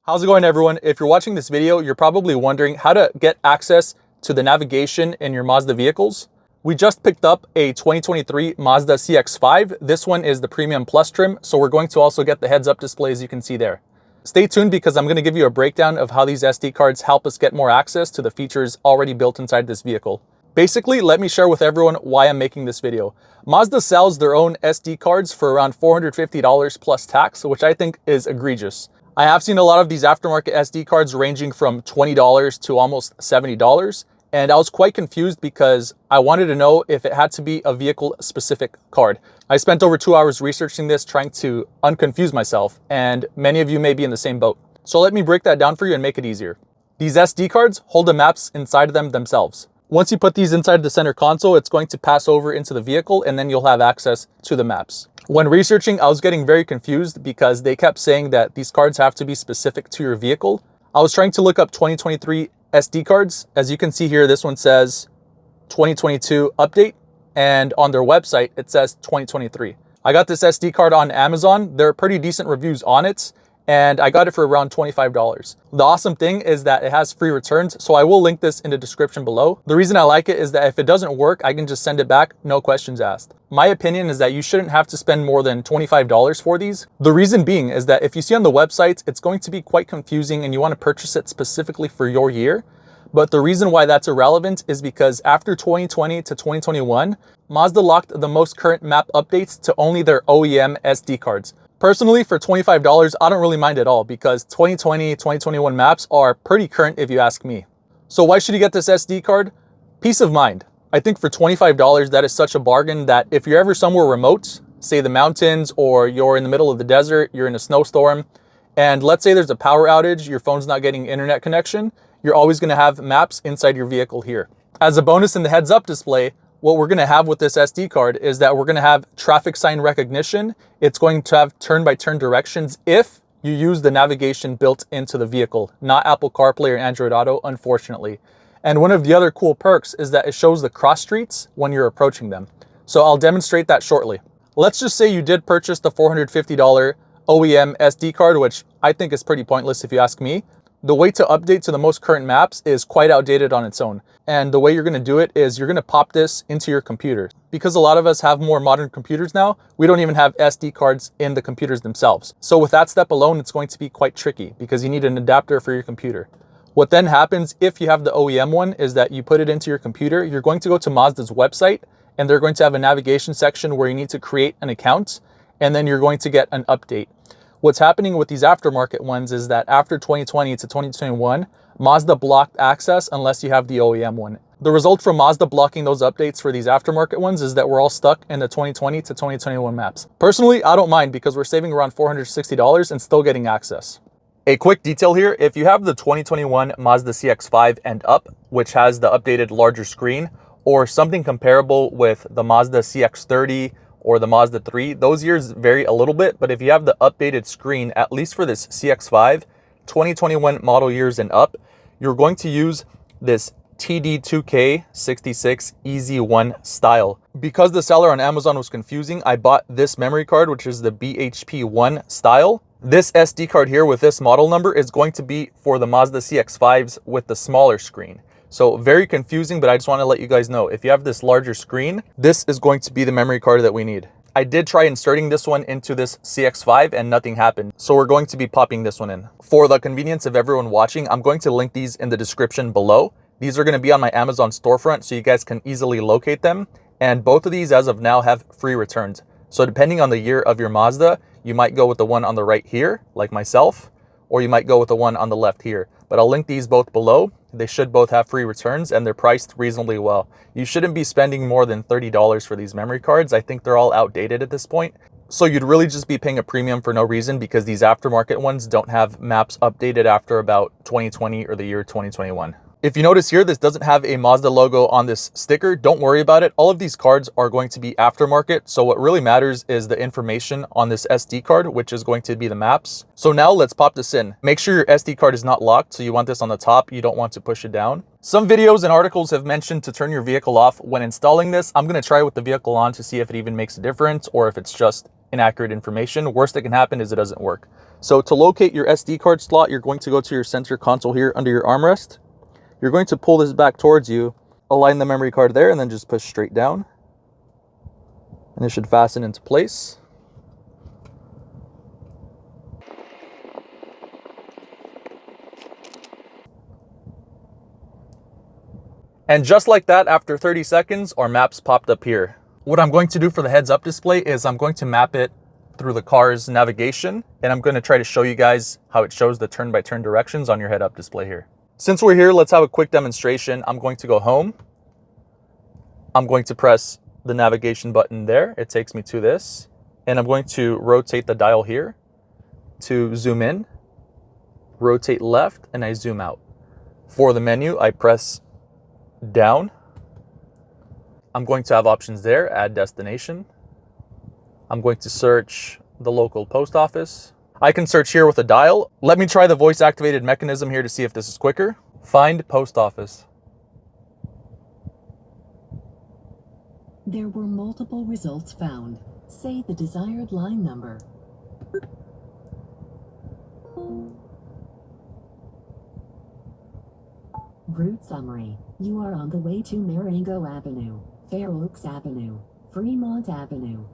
How's it going, everyone? If you're watching this video, you're probably wondering how to get access to the navigation in your Mazda vehicles. We just picked up a 2023 Mazda CX-5. This one is the Premium Plus trim, so we're going to also get the heads-up display, as you can see there. Stay tuned because I'm going to give you a breakdown of how these SD cards help us get more access to the features already built inside this vehicle. Basically, let me share with everyone why I'm making this video. Mazda sells their own SD cards for around $450 plus tax, which I think is egregious. I have seen a lot of these aftermarket SD cards ranging from $20 to almost $70, and I was quite confused because I wanted to know if it had to be a vehicle-specific card. I spent over 2 hours researching this, trying to unconfuse myself, and many of you may be in the same boat. So let me break that down for you and make it easier. These SD cards hold the maps inside of them themselves. Once you put these inside the center console, it's going to pass over into the vehicle, and then you'll have access to the maps. When researching, I was getting very confused because they kept saying that these cards have to be specific to your vehicle. I was trying to look up 2023 SD cards. As you can see here, this one says 2022 update, and on their website, it says 2023. I got this SD card on Amazon. There are pretty decent reviews on it, and I got it for around $25. The awesome thing is that it has free returns, so I will link this in the description below. The reason I like it is that if it doesn't work, I can just send it back, no questions asked. My opinion is that you shouldn't have to spend more than $25 for these. The reason being is that if you see on the websites, it's going to be quite confusing and you want to purchase it specifically for your year. But the reason why that's irrelevant is because after 2020 to 2021, Mazda locked the most current map updates to only their OEM SD cards. Personally, for $25, I don't really mind at all because 2020, 2021 maps are pretty current if you ask me. So why should you get this SD card? Peace of mind. I think for $25, that is such a bargain that if you're ever somewhere remote, say the mountains, or you're in the middle of the desert, you're in a snowstorm, and let's say there's a power outage, your phone's not getting internet connection, you're always going to have maps inside your vehicle here. As a bonus in the heads-up display, what we're going to have with this SD card is that we're going to have traffic sign recognition. It's going to have turn-by-turn directions if you use the navigation built into the vehicle, not Apple CarPlay or Android Auto, unfortunately. And one of the other cool perks is that it shows the cross streets when you're approaching them. So I'll demonstrate that shortly. Let's just say you did purchase the $450 OEM SD card, which I think is pretty pointless if you ask me. The way to update to the most current maps is quite outdated on its own. And the way you're going to do it is you're going to pop this into your computer. Because a lot of us have more modern computers now, we don't even have SD cards in the computers themselves. So with that step alone, it's going to be quite tricky because you need an adapter for your computer. What then happens if you have the OEM one is that you put it into your computer, you're going to go to Mazda's website, and they're going to have a navigation section where you need to create an account, and then you're going to get an update. What's happening with these aftermarket ones is that after 2020 to 2021, Mazda blocked access unless you have the OEM one. The result from Mazda blocking those updates for these aftermarket ones is that we're all stuck in the 2020 to 2021 maps. Personally, I don't mind because we're saving around $460 and still getting access. A quick detail here, if you have the 2021 Mazda CX-5 and up, which has the updated larger screen, or something comparable with the Mazda CX-30 or the Mazda 3, those years vary a little bit, but if you have the updated screen, at least for this CX-5, 2021 model years and up, you're going to use this TD2K66 EZ1 style. Because the seller on Amazon was confusing, I bought this memory card, which is the BHP1 style. This SD card here with this model number is going to be for the Mazda CX-5s with the smaller screen. So very confusing, but I just want to let you guys know, if you have this larger screen, this is going to be the memory card that we need. I did try inserting this one into this CX-5 and nothing happened. So we're going to be popping this one in. For the convenience of everyone watching, I'm going to link these in the description below. These are going to be on my Amazon storefront so you guys can easily locate them. And both of these as of now have free returns. So depending on the year of your Mazda, you might go with the one on the right here, like myself, or you might go with the one on the left here. But I'll link these both below. They should both have free returns and they're priced reasonably well. You shouldn't be spending more than $30 for these memory cards. I think they're all outdated at this point. So you'd really just be paying a premium for no reason because these aftermarket ones don't have maps updated after about 2020 or the year 2021. If you notice here, this doesn't have a Mazda logo on this sticker. Don't worry about it. All of these cards are going to be aftermarket. So what really matters is the information on this SD card, which is going to be the maps. So now let's pop this in. Make sure your SD card is not locked. So you want this on the top. You don't want to push it down. Some videos and articles have mentioned to turn your vehicle off when installing this. I'm going to try with the vehicle on to see if it even makes a difference or if it's just inaccurate information. Worst that can happen is it doesn't work. So to locate your SD card slot, you're going to go to your center console here under your armrest. You're going to pull this back towards you, align the memory card there, and then just push straight down. And it should fasten into place. And just like that, after 30 seconds, our maps popped up here. What I'm going to do for the heads-up display is I'm going to map it through the car's navigation, and I'm going to try to show you guys how it shows the turn-by-turn directions on your head-up display here. Since we're here, let's have a quick demonstration. I'm going to go home. I'm going to press the navigation button there. It takes me to this, and I'm going to rotate the dial here to zoom in, rotate left, and I zoom out. For the menu, I press down. I'm going to have options there, add destination. I'm going to search the local post office. I can search here with a dial. Let me try the voice activated mechanism here to see if this is quicker. Find post office. There were multiple results found. Say the desired line number. Route summary. You are on the way to Marengo Avenue, Fair Oaks Avenue, Fremont Avenue.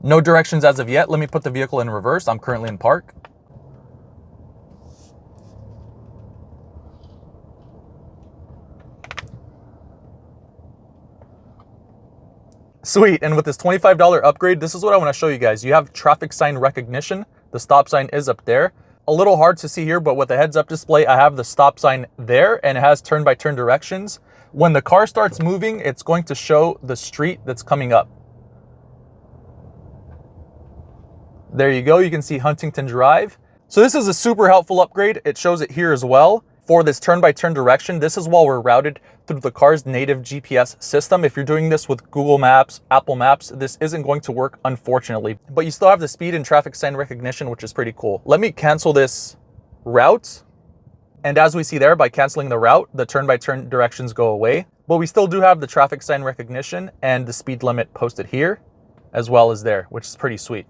No directions as of yet. Let me put the vehicle in reverse. I'm currently in park. Sweet, and with this $25 upgrade, this is what I want to show you guys. You have traffic sign recognition. The stop sign is up there. A little hard to see here, but with the heads-up display, I have the stop sign there, and it has turn-by-turn directions. When the car starts moving, it's going to show the street that's coming up. There you go. You can see Huntington Drive. So this is a super helpful upgrade. It shows it here as well. For this turn-by-turn direction, this is while we're routed through the car's native GPS system. If you're doing this with Google Maps, Apple Maps, this isn't going to work, unfortunately. But you still have the speed and traffic sign recognition, which is pretty cool. Let me cancel this route. And as we see there, by canceling the route, the turn-by-turn directions go away. But we still do have the traffic sign recognition and the speed limit posted here, as well as there, which is pretty sweet.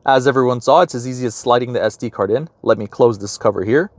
As everyone saw, it's as easy as sliding the SD card in. Let me close this cover here.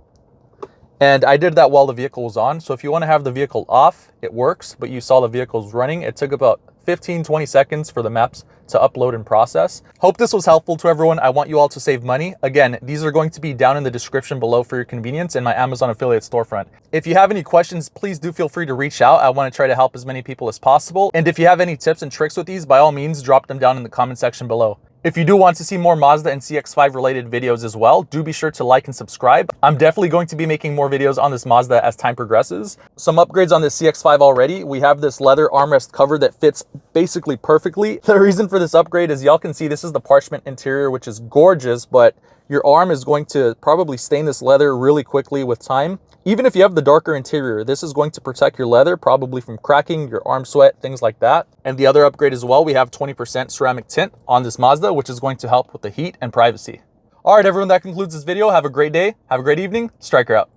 And I did that while the vehicle was on. So if you want to have the vehicle off, it works, but you saw the vehicle's running. It took about 15-20 seconds for the maps to upload and process. Hope this was helpful to everyone. I want you all to save money. Again, these are going to be down in the description below for your convenience in my Amazon affiliate storefront. If you have any questions, please do feel free to reach out. I want to try to help as many people as possible. And if you have any tips and tricks with these, by all means, drop them down in the comment section below. If you do want to see more Mazda and CX-5 related videos as well, do be sure to like and subscribe. I'm definitely going to be making more videos on this Mazda as time progresses. Some upgrades on this CX-5 already. We have this leather armrest cover that fits basically perfectly. The reason for this upgrade is y'all can see this is the parchment interior, which is gorgeous, but your arm is going to probably stain this leather really quickly with time. Even if you have the darker interior, this is going to protect your leather, probably from cracking, your arm sweat, things like that. And the other upgrade as well, we have 20% ceramic tint on this Mazda, which is going to help with the heat and privacy. All right, everyone, that concludes this video. Have a great day. Have a great evening. Striker out.